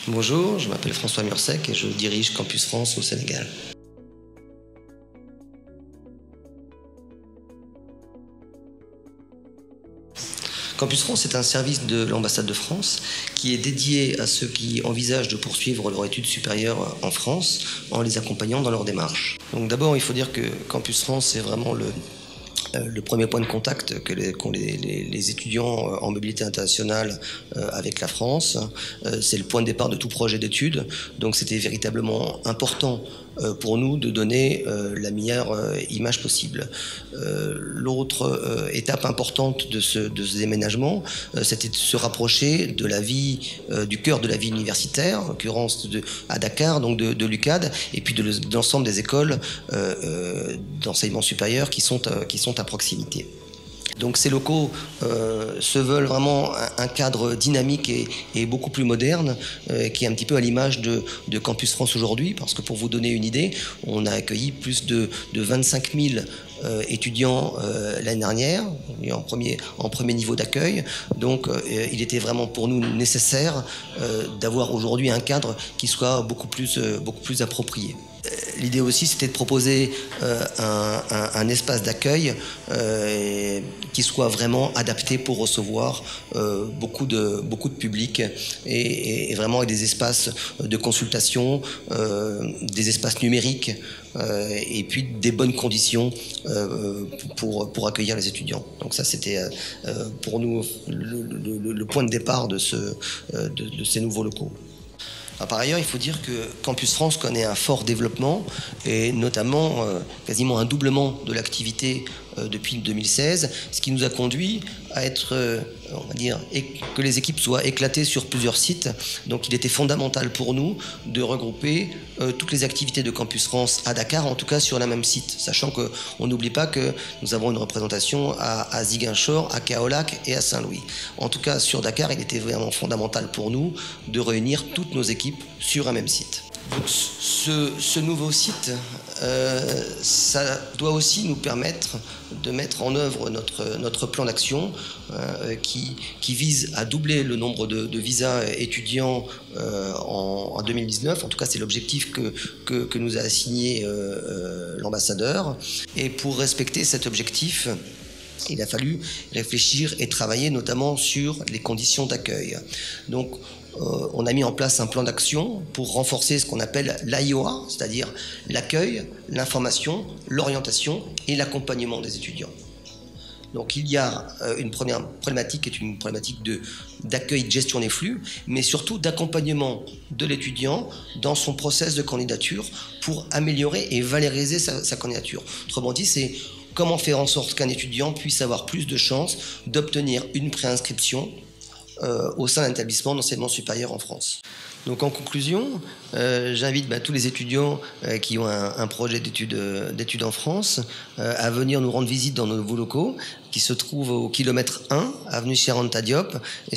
Bonjour, je m'appelle François Mursec et je dirige Campus France au Sénégal. Campus France est un service de l'ambassade de France qui est dédié à ceux qui envisagent de poursuivre leur études supérieures en France en les accompagnant dans leur démarche. Donc d'abord, il faut dire que Campus France est vraiment le premier point de contact qu'ont les étudiants en mobilité internationale avec la France. C'est le point de départ de tout projet d'études, donc c'était véritablement important pour nous de donner la meilleure image possible. L'autre étape importante de ce déménagement, c'était de se rapprocher de la vie, du cœur de la vie universitaire, en l'occurrence à Dakar, donc de l'UCAD, et puis de l'ensemble des écoles d'enseignement supérieur qui sont à proximité. Donc ces locaux se veulent vraiment un cadre dynamique et beaucoup plus moderne, qui est un petit peu à l'image de Campus France aujourd'hui, parce que pour vous donner une idée, on a accueilli plus de 25 000 étudiants l'année dernière, en premier niveau d'accueil. Donc il était vraiment pour nous nécessaire d'avoir aujourd'hui un cadre qui soit beaucoup plus approprié. L'idée aussi, c'était de proposer un espace d'accueil qui soit vraiment adapté pour recevoir beaucoup de public et vraiment avec des espaces de consultation, des espaces numériques et puis des bonnes conditions pour accueillir les étudiants. Donc ça, c'était pour nous le point de départ de ces nouveaux locaux. Par ailleurs, il faut dire que Campus France connaît un fort développement et notamment quasiment un doublement de l'activité depuis 2016, ce qui nous a conduit à être, on va dire, que les équipes soient éclatées sur plusieurs sites. Donc il était fondamental pour nous de regrouper toutes les activités de Campus France à Dakar, en tout cas sur le même site, sachant qu'on n'oublie pas que nous avons une représentation à Ziguinchor, à Kaolack et à Saint-Louis. En tout cas sur Dakar, il était vraiment fondamental pour nous de réunir toutes nos équipes sur un même site. Donc, ce nouveau site, ça doit aussi nous permettre de mettre en œuvre notre plan d'action qui vise à doubler le nombre de visas étudiants en 2019. En tout cas, c'est l'objectif que nous a assigné l'ambassadeur. Et pour respecter cet objectif, il a fallu réfléchir et travailler notamment sur les conditions d'accueil. Donc, on a mis en place un plan d'action pour renforcer ce qu'on appelle l'AIOA, c'est-à-dire l'accueil, l'information, l'orientation et l'accompagnement des étudiants. Donc il y a une première problématique qui est une problématique d'accueil, de gestion des flux, mais surtout d'accompagnement de l'étudiant dans son process de candidature pour améliorer et valoriser sa candidature. Autrement dit, c'est comment faire en sorte qu'un étudiant puisse avoir plus de chances d'obtenir une préinscription au sein d'un établissement d'enseignement supérieur en France. Donc en conclusion, j'invite tous les étudiants qui ont un projet d'études en France à venir nous rendre visite dans nos nouveaux locaux qui se trouvent au kilomètre 1, avenue Cheikh Anta Diop. Et